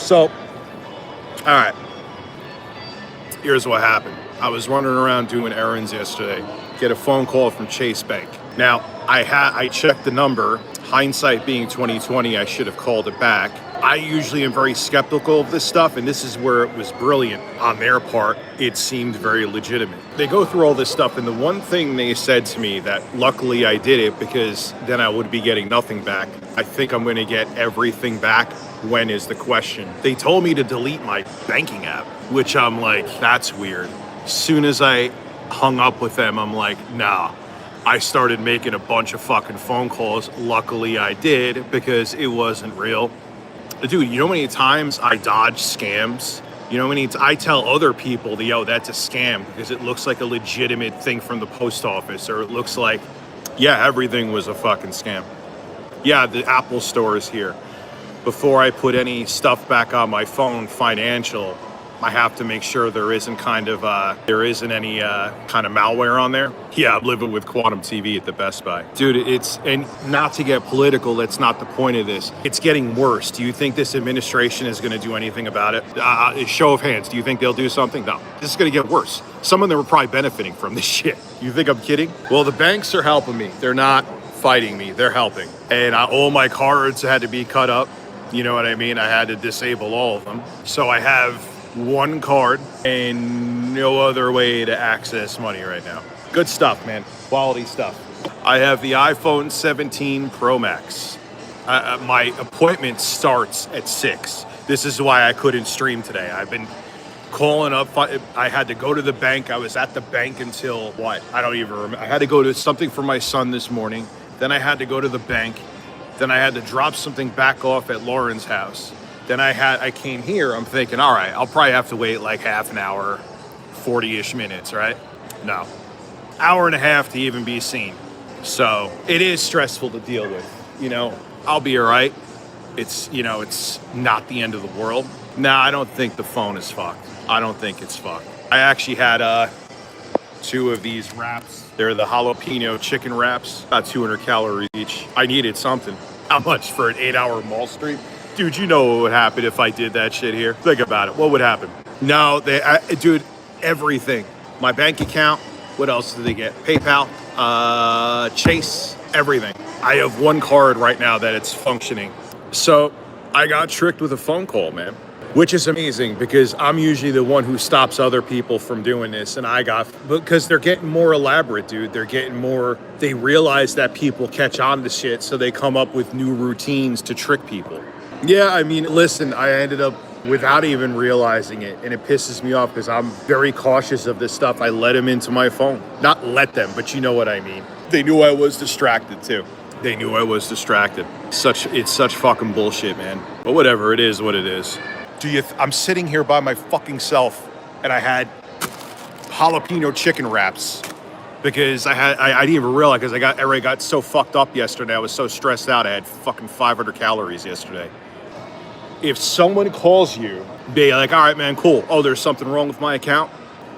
So, all right. Here's what happened. I was running around doing errands yesterday. Get a phone call from Chase Bank. Now, I checked the number. Hindsight being 2020, I should have called it back. I usually am very skeptical of this stuff, and this is where it was brilliant on their part. It seemed very legitimate. They go through all this stuff, and the one thing they said to me that luckily I did it, because then I would be getting nothing back. I think I'm going to get everything back. When is the question? They told me to delete my banking app, which I'm like, that's weird. As soon as I hung up with them, I'm like, nah. I started making a bunch of fucking phone calls. Luckily I did, because it wasn't real. Dude, you know how many times I dodge scams? You know how many I tell other people, yo, that's a scam, because it looks like a legitimate thing from the post office, or it looks like, yeah, everything was a fucking scam. Yeah, the Apple store is here. Before I put any stuff back on my phone, financial, I have to make sure there isn't any kind of malware on there. Yeah, I'm living with Quantum TV at the Best Buy. Dude, and not to get political, that's not the point of this. It's getting worse. Do you think this administration is going to do anything about it? Show of hands, do you think they'll do something? No, this is going to get worse. Some of them are probably benefiting from this shit. You think I'm kidding? Well, the banks are helping me. They're not fighting me, they're helping. And all my cards had to be cut up. You know what I mean? I had to disable all of them. So I have one card and no other way to access money right now. Good stuff, man. Quality stuff. I have the iPhone 17 Pro Max. My appointment starts at 6. This is why I couldn't stream today. I've been calling up. I had to go to the bank. I was at the bank until what? I don't even remember. I had to go to something for my son this morning. Then I had to go to the bank. Then I had to drop something back off at Lauren's house. Then I came here, I'm thinking, all right, I'll probably have to wait like half an hour, 40-ish minutes, right? No, hour and a half to even be seen. So it is stressful to deal with, I'll be all right. It's not the end of the world. Nah, I don't think the phone is fucked. I don't think it's fucked. I actually had 2 of these wraps. They're the jalapeno chicken wraps, about 200 calories each. I needed something. How much for an 8-hour mall stream? Dude, you know what would happen if I did that shit here? Think about it. What would happen? No, dude, everything. My bank account. What else do they get? PayPal, Chase, everything. I have one card right now that it's functioning. So I got tricked with a phone call, man, which is amazing because I'm usually the one who stops other people from doing this. And because they're getting more elaborate, dude. They realize that people catch on to shit. So they come up with new routines to trick people. Yeah, I mean, listen, I ended up without even realizing it, and it pisses me off because I'm very cautious of this stuff. I let them into my phone. Not let them, but you know what I mean. They knew I was distracted too. It's such fucking bullshit, man. But whatever, it is what it is. I'm sitting here by my fucking self, and I had jalapeno chicken wraps because I didn't even realize because I got so fucked up yesterday. I was so stressed out. I had fucking 500 calories yesterday. If someone calls you, be like, all right, man, cool. Oh, there's something wrong with my account.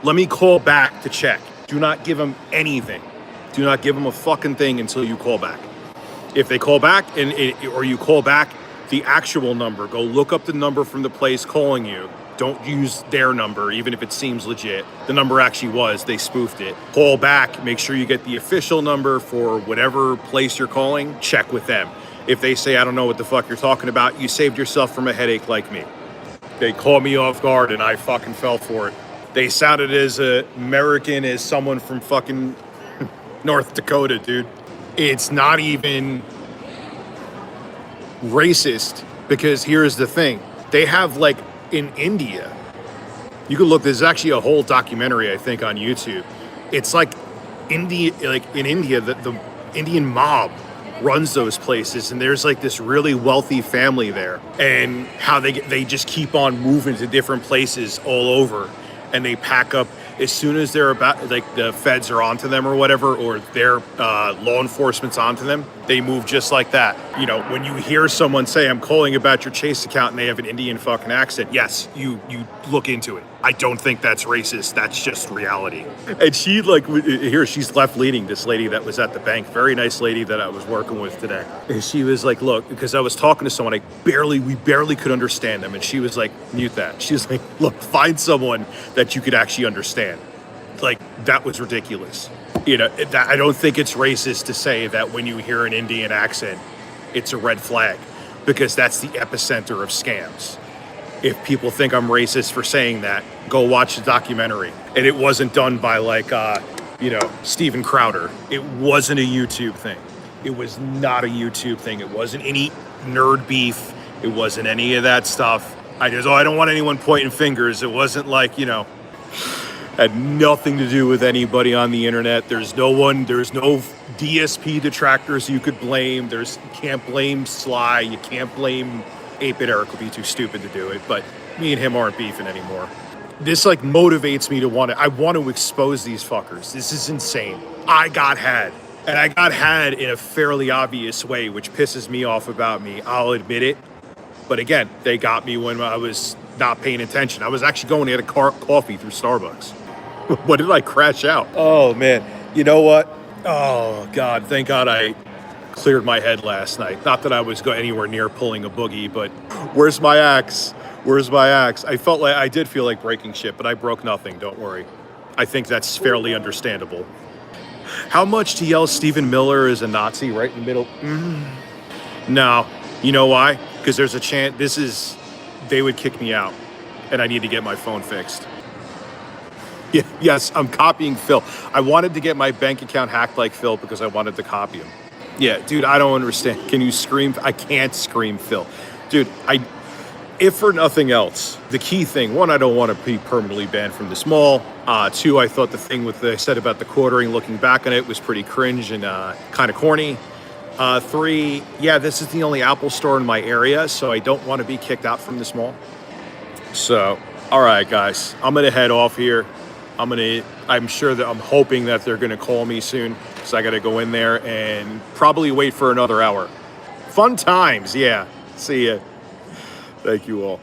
Let me call back to check. Do not give them anything. Do not give them a fucking thing until you call back. If they call back or you call back the actual number, go look up the number from the place calling you. Don't use their number, even if it seems legit. The number actually they spoofed it. Call back, make sure you get the official number for whatever place you're calling, check with them. If they say, I don't know what the fuck you're talking about, you saved yourself from a headache like me. They called me off guard and I fucking fell for it. They sounded as American as someone from fucking North Dakota, dude. It's not even racist because here's the thing. They have like in India, you can look, there's actually a whole documentary, I think, on YouTube. It's like in India, the Indian mob runs those places, and there's like this really wealthy family there, and how they just keep on moving to different places all over, and they pack up as soon as they're about, like, the feds are onto them or whatever, or their law enforcement's onto them, they move just like that. You know, when you hear someone say, I'm calling about your Chase account, and they have an Indian fucking accent, yes, you look into it. I don't think that's racist. That's just reality. And she, like, here, she's left leading, this lady that was at the bank, very nice lady that I was working with today. And she was like, look, because I was talking to someone, we barely could understand them. And she was like, mute that. She was like, look, find someone that you could actually understand. Like, that was ridiculous. You know, I don't think it's racist to say that when you hear an Indian accent, it's a red flag, because that's the epicenter of scams. If people think I'm racist for saying that, go watch the documentary. And it wasn't done by, like, Steven Crowder. It wasn't a YouTube thing. It was not a YouTube thing. It wasn't any nerd beef. It wasn't any of that stuff. I don't want anyone pointing fingers. It wasn't like, had nothing to do with anybody on the internet. There's no DSP detractors you could blame. You can't blame Sly. You can't blame 8-Bit Eric, would be too stupid to do it, but me and him aren't beefing anymore. This, like, motivates me to want to expose these fuckers. This is insane. I got had. And I got had in a fairly obvious way, which pisses me off about me. I'll admit it. But again, they got me when I was not paying attention. I was actually going to get a coffee through Starbucks. What did I crash out? Oh, man. You know what? Oh, God. Thank God I cleared my head last night. Not that I was anywhere near pulling a boogie, but where's my axe? Where's my axe? I did feel like breaking shit, but I broke nothing. Don't worry. I think that's fairly understandable. How much to yell Stephen Miller is a Nazi right in the middle? No. You know why? Because there's a chance they would kick me out, and I need to get my phone fixed. Yeah, yes, I'm copying Phil. I wanted to get my bank account hacked like Phil because I wanted to copy him. Yeah, dude, I don't understand. Can you scream? I can't scream Phil. Dude, if for nothing else, the key thing, one, I don't want to be permanently banned from this mall. Two, I thought the thing I said about the quartering, looking back on it, was pretty cringe and kind of corny. Three, yeah, this is the only Apple store in my area, so I don't want to be kicked out from this mall. So, all right, guys, I'm going to head off here. I'm hoping that they're going to call me soon, so I got to go in there and probably wait for another hour. Fun times, yeah. See ya. Thank you all.